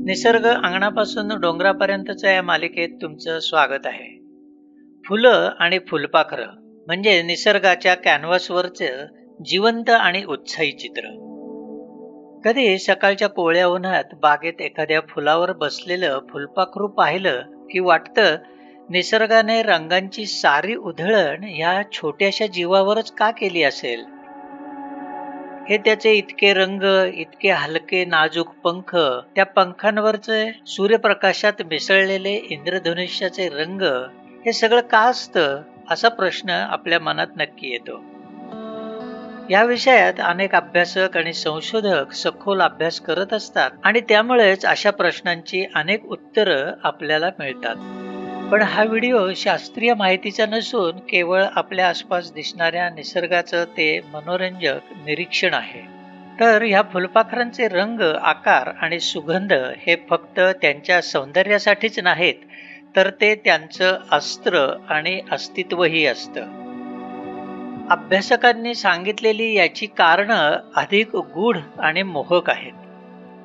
निसर्ग अंगणापासून डोंगरापर्यंतच्या या मालिकेत तुमचं स्वागत आहे. फुलं आणि फुलपाखरं म्हणजे निसर्गाच्या कॅनव्हासवरचं जिवंत आणि उत्साही चित्र. कधी सकाळच्या कोवळ्या उन्हात बागेत एखाद्या फुलावर बसलेलं फुलपाखरू पाहिलं की वाटतं निसर्गाने रंगांची सारी उधळण ह्या छोट्याशा जीवावरच का केली असेल. हे त्याचे इतके रंग, इतके हलके नाजूक पंख, त्या पंखांवरचे सूर्यप्रकाशात मिसळलेले इंद्रधनुष्याचे रंग, हे सगळं का असतं असा प्रश्न आपल्या मनात नक्की येतो. या विषयात अनेक अभ्यासक आणि संशोधक सखोल अभ्यास करत असतात आणि त्यामुळेच अशा प्रश्नांची अनेक उत्तरं आपल्याला मिळतात. पण हा व्हिडिओ शास्त्रीय माहितीचा नसून केवळ आपल्या आसपास दिसणाऱ्या निसर्गाचं ते मनोरंजक निरीक्षण आहे. तर ह्या फुलपाखरांचे रंग, आकार आणि सुगंध हे फक्त त्यांच्या सौंदर्यासाठीच नाहीत, तर ते त्यांचं अस्त्र आणि अस्तित्वही असतं. अभ्यासकांनी सांगितलेली याची कारणं अधिक गूढ आणि मोहक आहेत.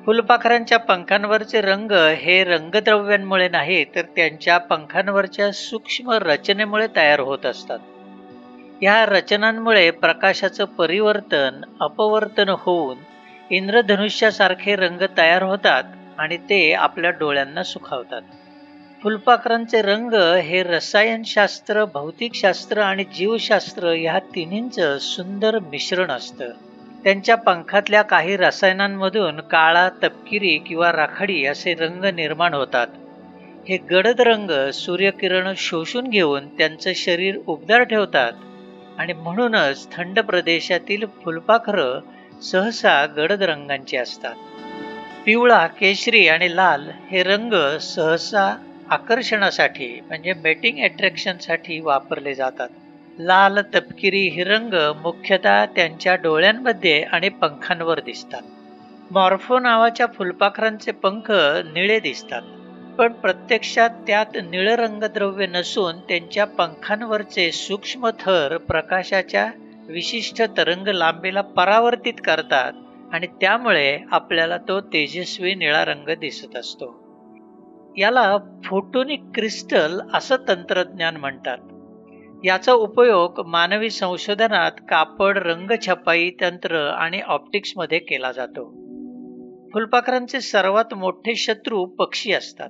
फुलपाखरांच्या पंखांवरचे रंग हे रंगद्रव्यांमुळे नाही, तर त्यांच्या पंखांवरच्या सूक्ष्म रचनेमुळे तयार होत असतात. या रचनांमुळे प्रकाशाचं परिवर्तन, अपवर्तन होऊन इंद्रधनुष्यासारखे रंग तयार होतात आणि ते आपल्या डोळ्यांना सुखावतात. फुलपाखरांचे रंग हे रसायनशास्त्र, भौतिकशास्त्र आणि जीवशास्त्र या तिन्हींचं सुंदर मिश्रण असतं. त्यांच्या पंखातल्या काही रसायनांमधून काळा, तपकिरी किंवा राखाडी असे रंग निर्माण होतात. हे गडद रंग सूर्यकिरण शोषून घेऊन त्यांचं शरीर उबदार ठेवतात आणि म्हणूनच थंड प्रदेशातील फुलपाखरं सहसा गडद रंगांची असतात. पिवळा, केशरी आणि लाल हे रंग सहसा आकर्षणासाठी म्हणजे मेटिंग अट्रॅक्शनसाठी वापरले जातात. लाल, तपकिरी हे रंग मुख्यतः त्यांच्या डोळ्यांमध्ये आणि पंखांवर दिसतात. मॉर्फो नावाच्या फुलपाखरांचे पंख निळे दिसतात, पण प्रत्यक्षात त्यात निळं रंगद्रव्य नसून त्यांच्या पंखांवरचे सूक्ष्म थर प्रकाशाच्या विशिष्ट तरंग लांबीला परावर्तित करतात आणि त्यामुळे आपल्याला तो तेजस्वी निळा रंग दिसत असतो. याला फोटोनिक क्रिस्टल असं तंत्रज्ञान म्हणतात. याचा उपयोग मानवी संशोधनात कापड, रंग छपाई तंत्र आणि ऑप्टिक्समध्ये केला जातो. फुलपाखरांचे सर्वात मोठे शत्रू पक्षी असतात.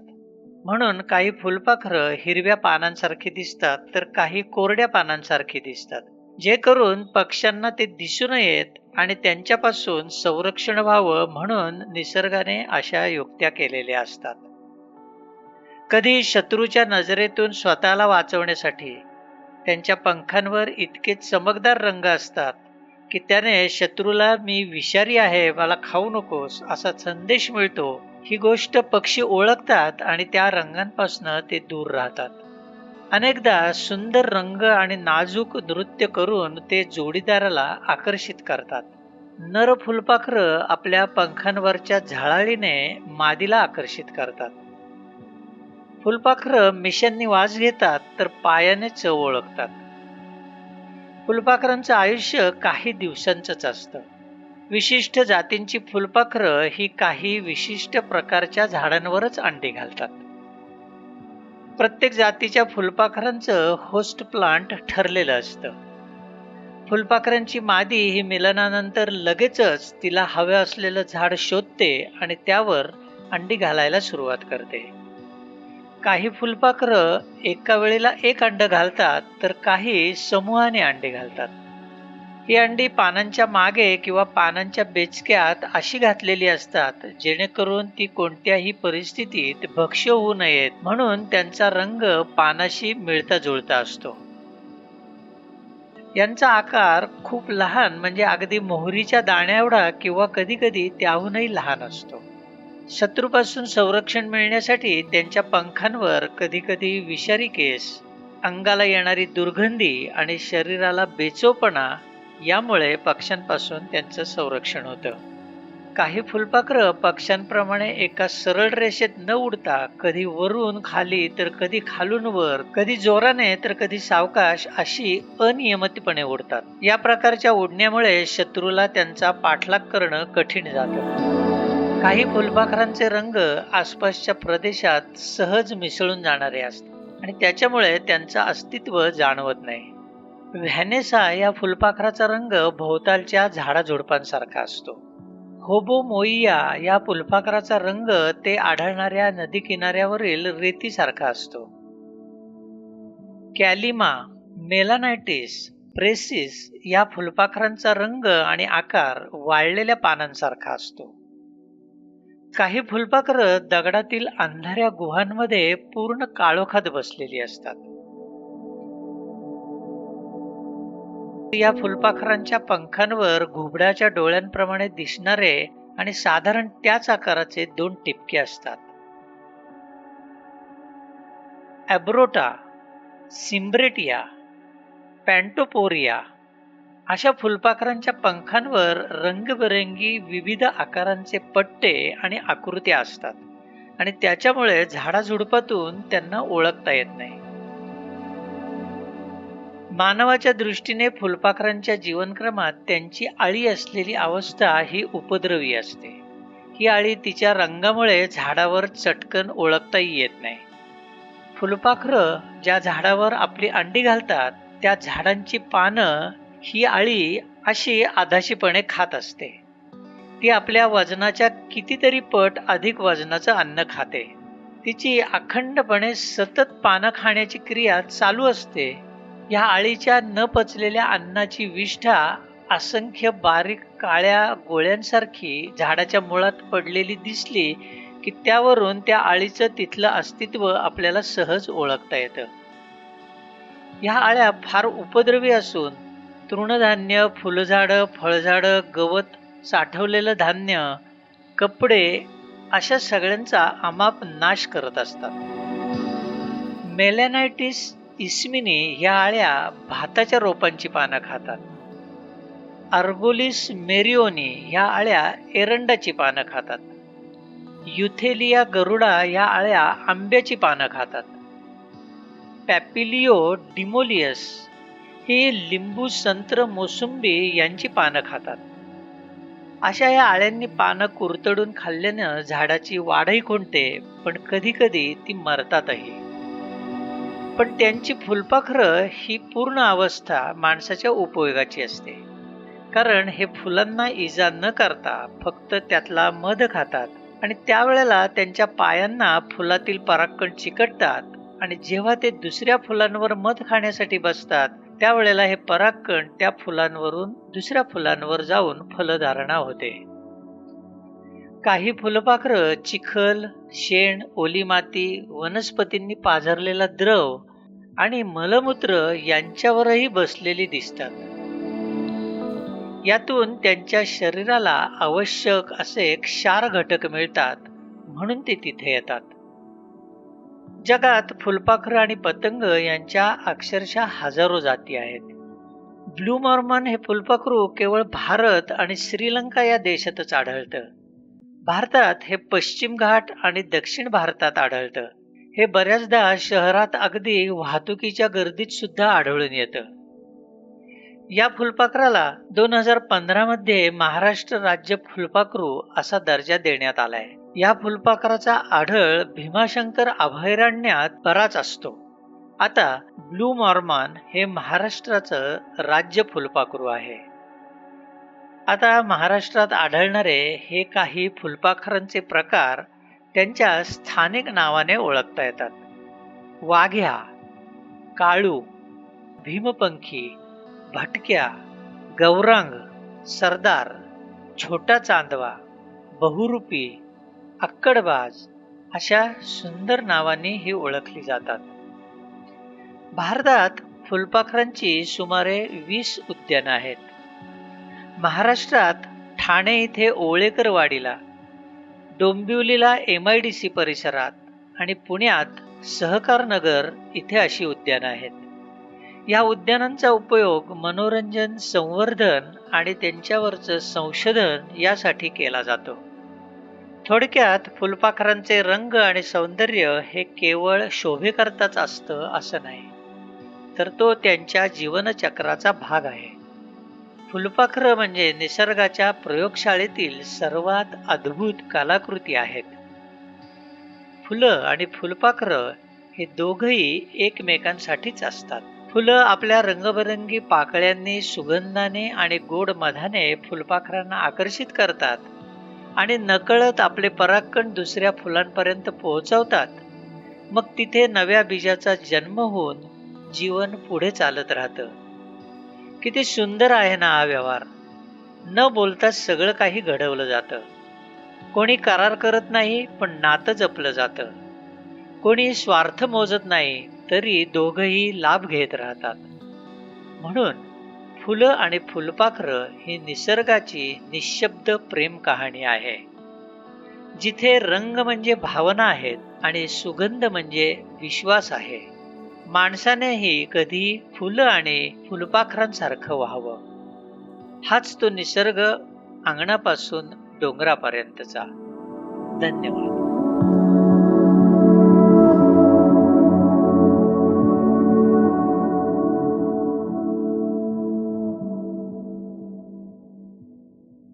म्हणून काही फुलपाखरं हिरव्या पानांसारखी दिसतात, तर काही कोरड्या पानांसारखी दिसतात, जे करून पक्ष्यांना ते दिसू नयेत आणि त्यांच्यापासून संरक्षण व्हावं म्हणून निसर्गाने अशा युक्त्या केलेल्या असतात. कधी शत्रूच्या नजरेतून स्वतःला वाचवण्यासाठी त्यांच्या पंखांवर इतके चमकदार रंग असतात की त्याने शत्रूला मी विषारी आहे, मला खाऊ नकोस असा संदेश मिळतो. ही गोष्ट पक्षी ओळखतात आणि त्या रंगांपासून ते दूर राहतात. अनेकदा सुंदर रंग आणि नाजूक नृत्य करून ते जोडीदाराला आकर्षित करतात. नर फुलपाखरं आपल्या पंखांवरच्या झळाळीने मादीला आकर्षित करतात. फुलपाखरं मिशांनी वास घेतात, तर पायाने चव ओळखतात. फुलपाखरांचं आयुष्य काही दिवसांचंच असतं. विशिष्ट जातींची फुलपाखरं ही काही विशिष्ट प्रकारच्या झाडांवरच अंडी घालतात. प्रत्येक जातीच्या फुलपाखरांचं होस्ट प्लांट ठरलेलं असतं. फुलपाखरांची मादी ही मिलनानंतर लगेचच तिला हवं असलेलं झाड शोधते आणि त्यावर अंडी घालायला सुरुवात करते. काही फुलपाखरं एका वेळेला एक अंड घालतात, तर काही समूहाने अंडी घालतात. ही अंडी पानांच्या मागे किंवा पानांच्या बेचक्यात अशी घातलेली असतात जेणेकरून ती कोणत्याही परिस्थितीत भक्ष्य होऊ नयेत, म्हणून त्यांचा रंग पानाशी मिळता जुळता असतो. यांचा आकार खूप लहान म्हणजे अगदी मोहरीच्या दाण्याएवढा किंवा कधी कधी त्याहूनही लहान असतो. शत्रूपासून संरक्षण मिळण्यासाठी त्यांच्या पंखांवर कधी कधी विषारी केस, अंगाला येणारी दुर्गंधी आणि शरीराला बेचवपणा यामुळे पक्ष्यांपासून त्यांचं संरक्षण होतं. काही फुलपाखरं पक्ष्यांप्रमाणे एका सरळ रेषेत न उडता कधी वरून खाली तर कधी खालून वर, कधी जोराने तर कधी सावकाश अशी अनियमितपणे उडतात. या प्रकारच्या उडण्यामुळे शत्रूला त्यांचा पाठलाग करणं कठीण जातं. काही फुलपाखरांचे रंग आसपासच्या प्रदेशात सहज मिसळून जाणारे असतात आणि त्याच्यामुळे त्यांचं अस्तित्व जाणवत नाही. व्हॅनेसा या फुलपाखराचा रंग भोवतालच्या झाडाझुडपांसारखा असतो. होबो मोइया या फुलपाखराचा रंग ते आढळणाऱ्या नदी किनाऱ्यावरील रेतीसारखा असतो. कॅलिमा, मेलानायटिस, प्रेसिस या फुलपाखरांचा रंग आणि आकार वाळलेल्या पानांसारखा असतो. काही फुलपाखरं दगडातील अंधाऱ्या गुहांमध्ये पूर्ण काळोखात बसलेली असतात. या फुलपाखरांच्या पंखांवर घुबडाच्या डोळ्यांप्रमाणे दिसणारे आणि साधारण त्याच आकाराचे 2 टिपके असतात. ॲब्रोटा, सिम्ब्रेटिया, पॅन्टोपोरिया अशा फुलपाखरांच्या पंखांवर रंगबेरंगी विविध आकारांचे पट्टे आणि आकृत्या असतात आणि त्याच्यामुळे झाडाझुडपातून त्यांना ओळखता येत नाही. मानवाच्या दृष्टीने फुलपाखरांच्या जीवनक्रमात त्यांची अळी असलेली अवस्था ही उपद्रवी असते. ही अळी तिच्या रंगामुळे झाडावर चटकन ओळखताही येत नाही. फुलपाखरं ज्या झाडावर आपली अंडी घालतात त्या झाडांची पानं ही अळी अशी आधाशीपणे खात असते. ती आपल्या वजनाच्या कितीतरी पट अधिक वजनाचं अन्न खाते. तिची अखंडपणे सतत पानं खाण्याची क्रिया चालू असते. या अळीच्या न पचलेल्या अन्नाची विष्ठा असंख्य बारीक काळ्या गोळ्यांसारखी झाडाच्या मुळात पडलेली दिसली की त्यावरून त्या अळीचं तिथलं अस्तित्व आपल्याला सहज ओळखता येतं. ह्या अळ्या फार उपद्रवी असून तृणधान्य, फुलझाडं, फळझाडं, गवत, साठवलेलं धान्य, कपडे अशा सगळ्यांचा अमाप नाश करत असतात. मेलॅनायटिस इस्मिनी ह्या अळ्या भाताच्या रोपांची पानं खातात. अर्गोलिस मेरिओनी ह्या अळ्या एरंडाची पानं खातात. युथेलिया गरुडा ह्या अळ्या आंब्याची पानं खातात. पॅपिलिओ डिमोलियस ही लिंबू, संत्र, मोसंबी यांची पानं खातात. अशा या अळ्यांनी पानं कुरतडून खाल्ल्यानं झाडाची वाढही खुंटते, पण कधी कधी ती मरतातही. पण त्यांची फुलपाखरं ही पूर्ण अवस्था माणसाच्या उपयोगाची असते, कारण हे फुलांना इजा न करता फक्त त्यातला मध खातात आणि त्यावेळेला त्यांच्या पायांना फुलातील परागकण चिकटतात आणि जेव्हा ते दुसऱ्या फुलांवर मध खाण्यासाठी बसतात त्यावेळेला हे परागकण त्या फुलांवरून दुसऱ्या फुलांवर जाऊन फलधारणा होते. काही फुलपाखरं चिखल, शेण, ओली माती, वनस्पतींनी पाझरलेला द्रव आणि मलमूत्र यांच्यावरही बसलेली दिसतात. यातून त्यांच्या शरीराला आवश्यक असे क्षार घटक मिळतात, म्हणून ते तिथे येतात. जगात फुलपाखरं आणि पतंग यांच्या अक्षरशः हजारो जाती आहेत. ब्लू मॉर्मन हे फुलपाखरू केवळ भारत आणि श्रीलंका या देशातच आढळतं. भारतात हे पश्चिम घाट आणि दक्षिण भारतात आढळतं. हे बऱ्याचदा शहरात अगदी वाहतुकीच्या गर्दीत सुद्धा आढळून येतं. या फुलपाखराला 2015 मध्ये महाराष्ट्र राज्य फुलपाखरू असा दर्जा देण्यात आलाय. या फुलपाखराचा आढळ भीमाशंकर अभयारण्यात बराच असतो. आता ब्लू मॉर्मन हे महाराष्ट्राचं राज्य फुलपाखरू आहे. आता महाराष्ट्रात आढळणारे हे काही फुलपाखरांचे प्रकार त्यांच्या स्थानिक नावाने ओळखता येतात. वाघ्या, काळू, भीमपंखी, भटक्या, गौरांग, सरदार, छोटा चांदवा, बहुरूपी, अक्कडबाज अशा सुंदर नावांनी ही ओळखली जातात. भारतात फुलपाखरांची सुमारे 20 उद्यानं आहेत. महाराष्ट्रात ठाणे इथे ओळेकरवाडीला, डोंबिवलीला MIDC परिसरात आणि पुण्यात सहकारनगर इथे अशी उद्यानं आहेत. या उद्यानांचा उपयोग मनोरंजन, संवर्धन आणि त्यांच्यावरचं संशोधन यासाठी केला जातो. थोडक्यात फुलपाखरांचे रंग आणि सौंदर्य हे केवळ शोभेकरताच असतं असं नाही, तर तो त्यांच्या जीवनचक्राचा भाग आहे. फुलपाखरं म्हणजे निसर्गाच्या प्रयोगशाळेतील सर्वात अद्भुत कलाकृती आहेत. फुलं आणि फुलपाखरं हे दोघंही एकमेकांसाठीच असतात. फुलं आपल्या रंगबेरंगी पाकळ्यांनी, सुगंधाने आणि गोड मधाने फुलपाखरांना आकर्षित करतात आणि नकळत आपले परागकण दुसऱ्या फुलांपर्यंत पोहोचवतात. मग तिथे नव्या बीजाचा जन्म होऊन जीवन पुढे चालत राहतं. किती सुंदर आहे ना हा व्यवहार. न बोलता सगळं काही घडवलं जातं. कोणी करार करत नाही, पण नातं जपलं जातं. कोणी स्वार्थ मोजत नाही, तरी दोघंही लाभ घेत राहतात. म्हणून फुलं आणि फुलपाखरं ही निसर्गाची निःशब्द प्रेम कहाणी आहे, जिथे रंग म्हणजे भावना आहेत आणि सुगंध म्हणजे विश्वास आहे. माणसानेही कधी फुलं आणि फुलपाखरांसारखं व्हावं. हाच तो निसर्ग, अंगणापासून डोंगरापर्यंतचा. धन्यवाद.